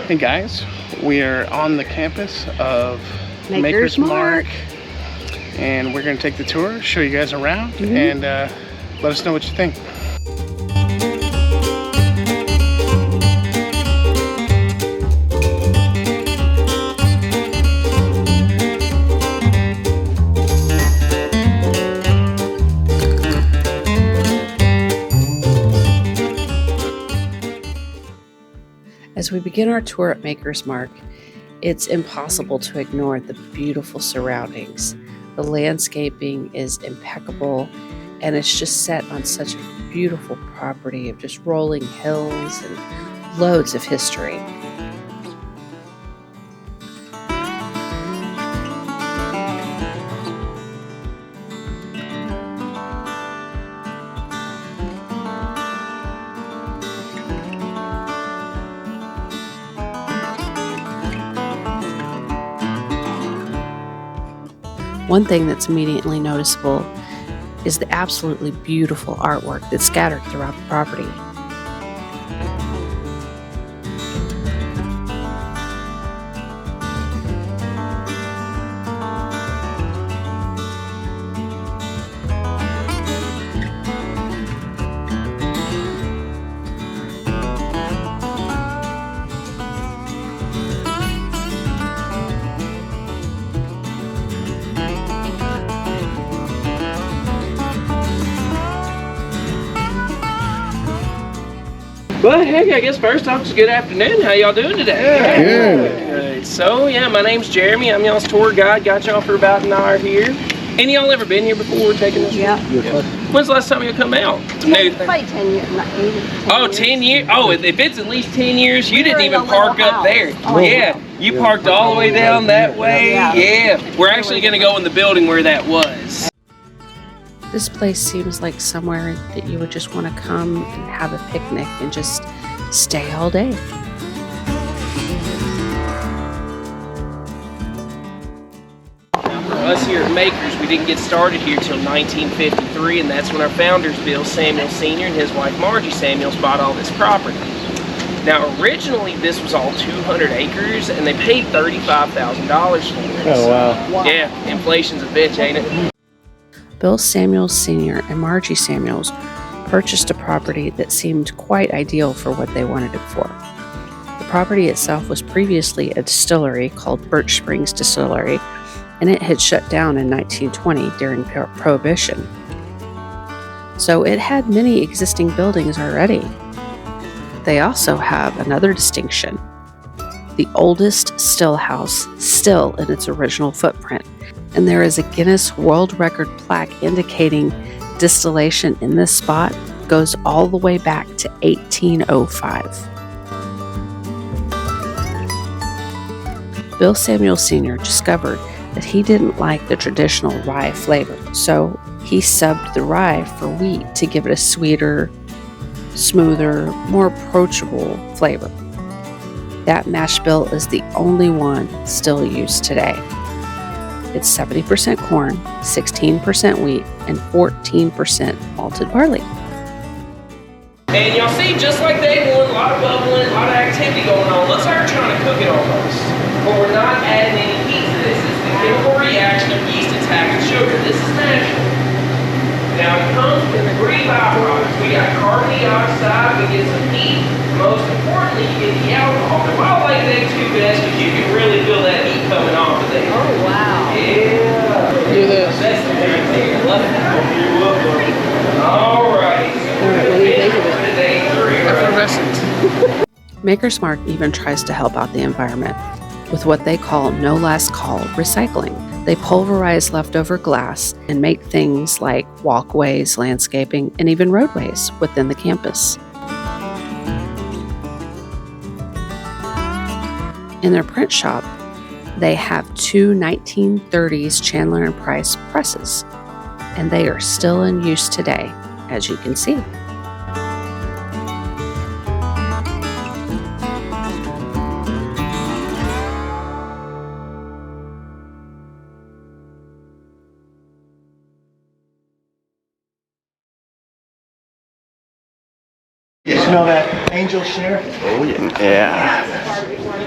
Hey guys, we are on the campus of Maker's Mark, and we're going to take the tour, show you guys around, and let us know what you think. As we begin our tour at Maker's Mark, it's impossible to ignore the beautiful surroundings. The landscaping is impeccable, and it's just set on such a beautiful property of just rolling hills and loads of history. One thing that's immediately noticeable is the absolutely beautiful artwork that's scattered throughout the property. But heck, I guess first off, just good afternoon. How y'all doing today? Good. So yeah, my name's Jeremy. I'm y'all's tour guide. Got y'all for about an hour here. Any y'all ever been here before taking this? Yeah. When's the last time you come out? Probably 10 years. Oh, 10 years? Oh, if it's at least 10 years, you didn't even park up there. Oh, yeah, you parked all the way down that way. Yeah. We're actually going to go in the building where that was. This place seems like somewhere that you would just want to come and have a picnic and just stay all day. For us here at Makers, we didn't get started here till 1953, and that's when our founders, Bill Samuels Sr. and his wife Margie Samuels, bought all this property. Now, originally, this was all 200 acres, and they paid $35,000 for it. Oh, wow. Yeah, inflation's a bitch, ain't it? Bill Samuels Sr. and Margie Samuels purchased a property that seemed quite ideal for what they wanted it for. The property itself was previously a distillery called Birch Springs Distillery, and it had shut down in 1920 during Prohibition. So it had many existing buildings already. They also have another distinction: the oldest still house still in its original footprint. And there is a Guinness World Record plaque indicating distillation in this spot goes all the way back to 1805. Bill Samuels Sr. discovered that he didn't like the traditional rye flavor, so he subbed the rye for wheat to give it a sweeter, smoother, more approachable flavor. That mash bill is the only one still used today. It's 70% corn, 16% wheat, and 14% malted barley. And y'all see, just like day one, a lot of bubbling, a lot of activity going on. Looks like we're trying to cook it almost. But we're not adding any heat to this. It's the chemical reaction of yeast attacking sugar. This is natural. Now it comes with the green byproducts. We got carbon dioxide, we get some heat. Most importantly, you get the alcohol. Now I like that too best because you can really feel that heat coming off of there. Oh, wow. Yeah. Do this. That's the very thing. I love it. All right. What do you think of it? Day 3, Effervescent. Maker's Mark even tries to help out the environment with what they call no last call recycling. They pulverize leftover glass and make things like walkways, landscaping, and even roadways within the campus. In their print shop, they have two 1930s Chandler and Price presses, and they are still in use today, as you can see. You smell that angel share? Oh yeah. Yeah.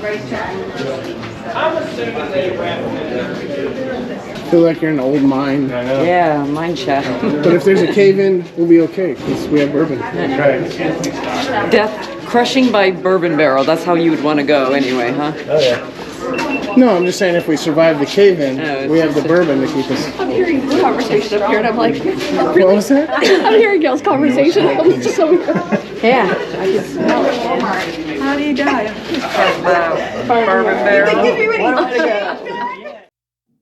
I'm assuming they wrap them in there. I feel like you're in an old mine. Yeah, mine shaft. But if there's a cave-in, we'll be okay because we have bourbon. Death crushing by bourbon barrel. That's how you would want to go anyway, huh? Oh yeah. No, I'm just saying if we survive the cave-in, we have the bourbon to keep us. I'm hearing the conversation up here, and I'm like, What was that? I'm hearing Gail's conversation. I'm just so Yeah. I can smell it. How do you die? Bourbon barrel.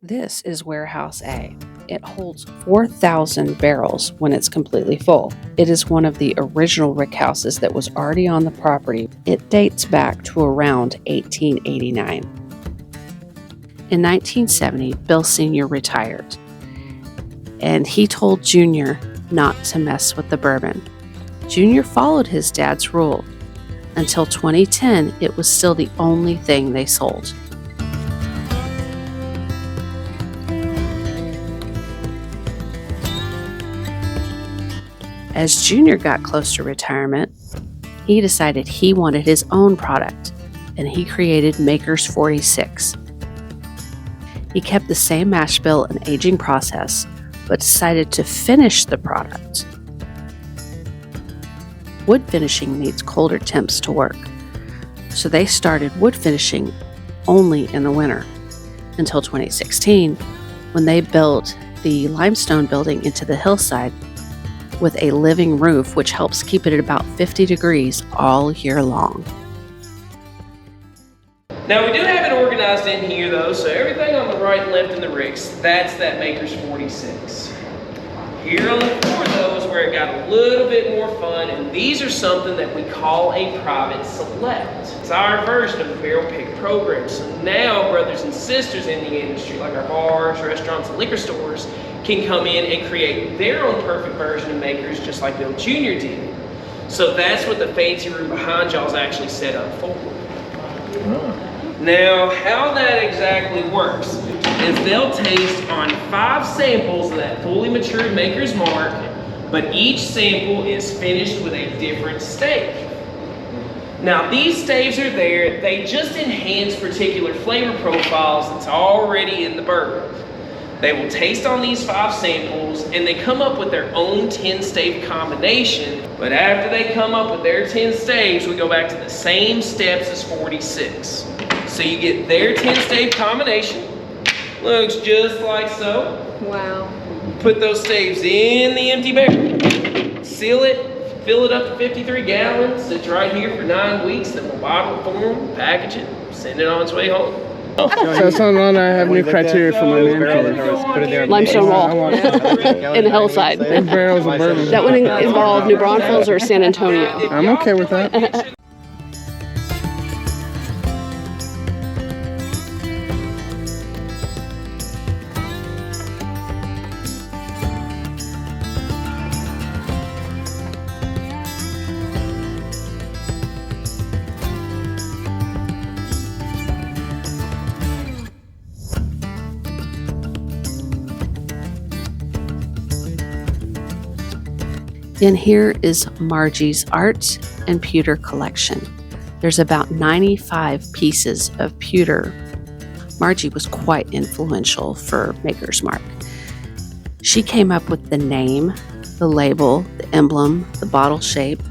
This is Warehouse A. It holds 4,000 barrels when it's completely full. It is one of the original rick houses that was already on the property. It dates back to around 1889. In 1970, Bill Sr. retired, and he told Junior not to mess with the bourbon. Junior followed his dad's rule. Until 2010, it was still the only thing they sold. As Junior got close to retirement, he decided he wanted his own product, and he created Maker's 46. He kept the same mash bill and aging process, but decided to finish the product. Wood finishing needs colder temps to work, so they started wood finishing only in the winter, until 2016, when they built the limestone building into the hillside with a living roof, which helps keep it at about 50 degrees all year long. Now we do have it organized in here though, so everything on the right and left in the ricks, that's that Maker's 46. Here on the floor though is where it got a little bit more fun, and these are something that we call a private select. It's our version of the barrel pick program. So now brothers and sisters in the industry, like our bars, restaurants, and liquor stores, can come in and create their own perfect version of Makers just like Bill Jr. did. So that's what the fancy room behind y'all is actually set up for. Now, how that exactly works is they'll taste on 5 samples of that fully matured Maker's Mark, but each sample is finished with a different stave. Now, these staves are there, they just enhance particular flavor profiles that's already in the bourbon. They will taste on these 5 samples and they come up with their own 10 stave combination. But after they come up with their 10 staves, we go back to the same steps as 46. So you get their 10 stave combination. Looks just like so. Wow. Put those staves in the empty barrel. Seal it, fill it up to 53 gallons. It's right here for 9 weeks. Then we'll bottle it for them, package it, send it on its way home. So that's on I have new criteria for my man cave. Limestone wall I want in the hillside. big barrels of bourbon. That would involve New Braunfels or San Antonio. I'm okay with that. In here is Margie's art and pewter collection. There's about 95 pieces of pewter. Margie was quite influential for Maker's Mark. She came up with the name, the label, the emblem, the bottle shape,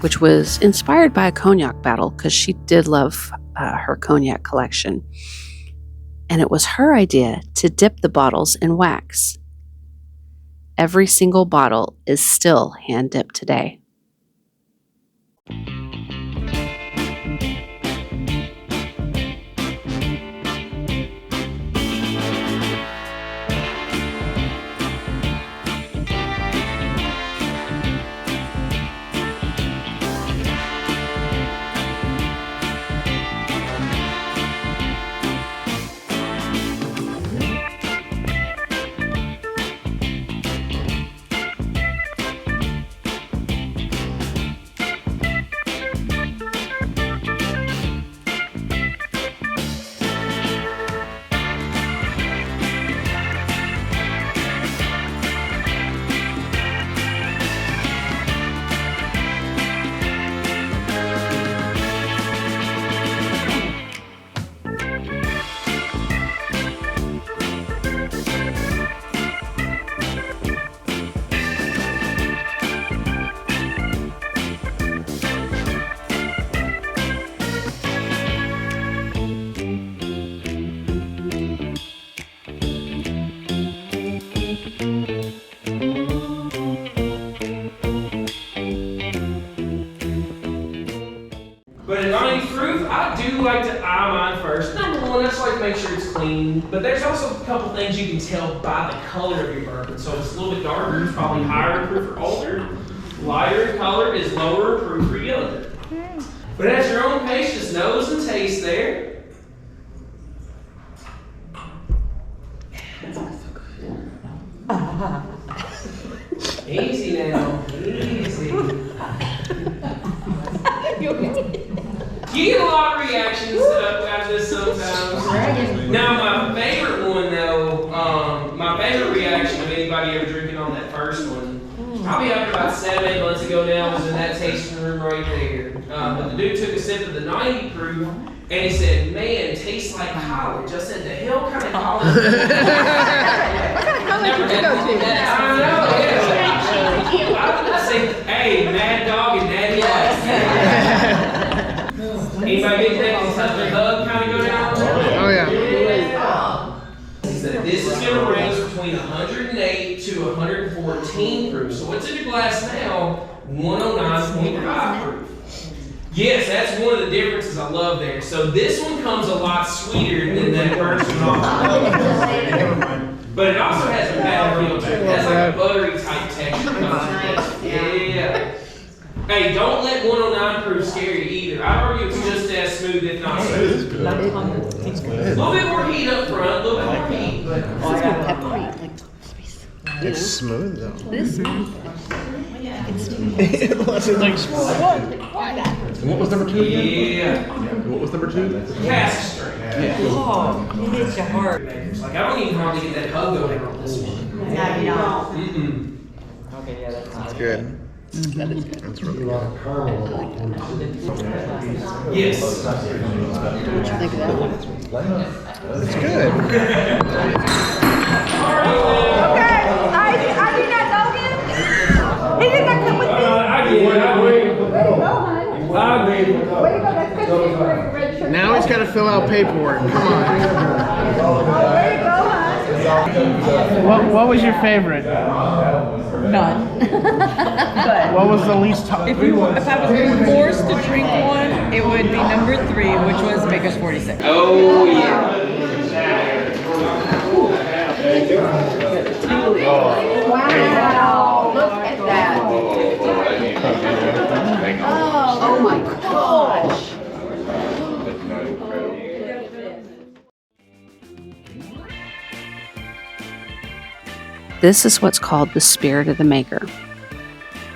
which was inspired by a cognac battle because she did love her cognac collection. And it was her idea to dip the bottles in wax. Every single bottle is still hand dipped today. 90 proof, I do like to eye mine first. Number one, I just like to make sure it's clean. But there's also a couple things you can tell by the color of your bourbon. So if it's a little bit darker, it's probably higher in proof or older. Lighter in color is lower in proof or younger. But at your own pace, just nose and taste there. Easy now, easy. You get a lot of reactions out of this sometimes. Now, my favorite one though, my favorite reaction of anybody ever drinking on that first one, probably after about 7-8 months ago now, was in that tasting room right there. But the dude took a sip of the 90 proof and he said, "Man, tastes like college." I said, "The hell kind of college?" What kind of college did you go to? I know, yeah. I say, "Hey, Mad Dog and Daddy Life." Anybody get that Kentucky hug kind of go down? Oh yeah. He said, "This is going to range between 108 to 114 proof." So what's in your glass now? 109.5 proof. Yes, that's one of the differences I love there. So this one comes a lot sweeter than that first one. But it also has a bad feel to it. It has like a buttery type texture. Yeah. Hey, don't let 109 proof scare you either. I argue it's just as smooth, if not smooth. A little bit more heat up front, a little bit more heat, but It's smooth though. This smooth. Unless it's like smooth. And what was number 2 again? yeah. What was number 2? Cask strength. Oh, it hits your heart. Like I don't even hardly get that hug going on this one. No, you don't. Mm-mm. Okay, yeah, that's That's good. That is good. That's really good. Yes. What you think of that one? It's good. Okay, I did not know him. He did not come with me. I get it. I agree. Way to go, honey. I agree. Way to go. That's good. You're wearing a red shirt. Now he's got to fill out paperwork. Come on. Oh, way to go, honey. What was your favorite? none. But What was the least top? if I was forced to drink one, it would be number 3, which was Baker's 46. Oh yeah. Wow, look at that. Oh my gosh. This is what's called the Spirit of the Maker.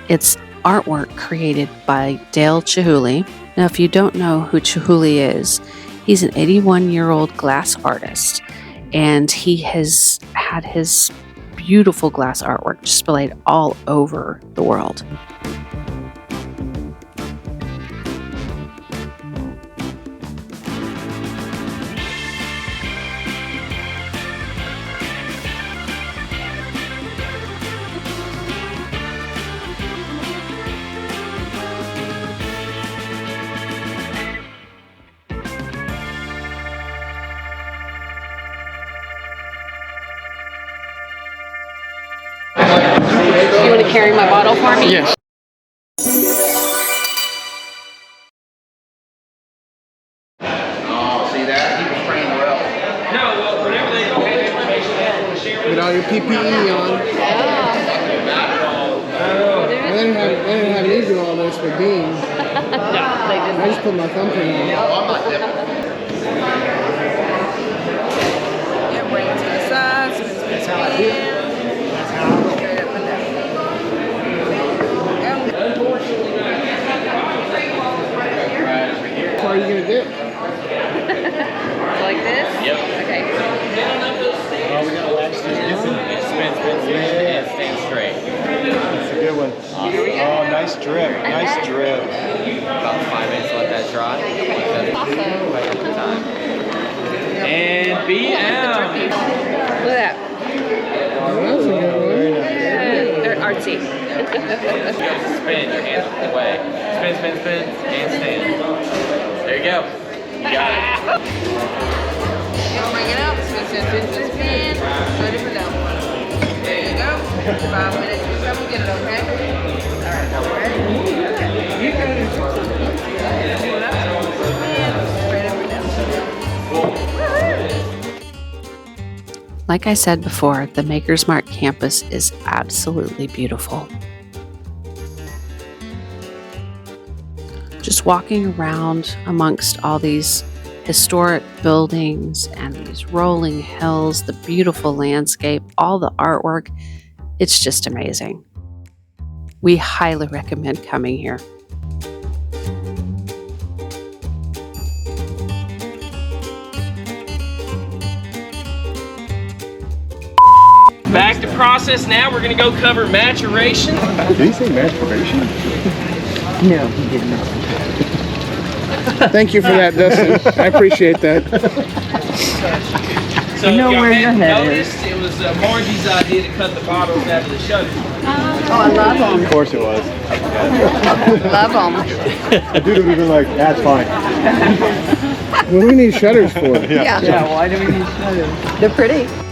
It's artwork created by Dale Chihuly. Now, if you don't know who Chihuly is, he's an 81-year-old glass artist, and he has had his beautiful glass artwork displayed all over the world. You want to carry my bottle for me? Yes. Oh, see that? He was trained well. No, well, whenever they don't have information they want to share with With all your PPE on. They didn't have you do all this for Dean. I just put my thumbprint on. Yeah, bring it to the side. That's how I do it. What are you gonna do? Like this? Yep. Okay. Oh, we gotta watch this. Spin, and stand straight. That's a good one. Oh, nice drip. Nice drip. About 5 minutes, let that dry. Right at the time. And BM. Look at that. Oh, that's a good one. Very nice. Yeah, they're artsy. Spin your hands out the way. Spin, and stand. There you go. You got it. Bring it up. Spin. Ready for go. There you go. 5 minutes. Come and get it, okay? All right. Ready? You got it. like I said before, the Maker's Mark campus is absolutely beautiful. Just walking around amongst all these historic buildings and these rolling hills, the beautiful landscape, all the artwork, it's just amazing. We highly recommend coming here. Back to process now. We're gonna go cover maturation. Did he say masturbation? No, he did not. Thank you for that, Dustin. I appreciate that. So You know y'all where your hadn't head noticed, it was Margie's idea to cut the bottles out of the shutters. Oh, I love them. Of course it was. Love them. The dude would have been like, that's fine. What do we need shutters for? Yeah. Yeah, why do we need shutters? They're pretty.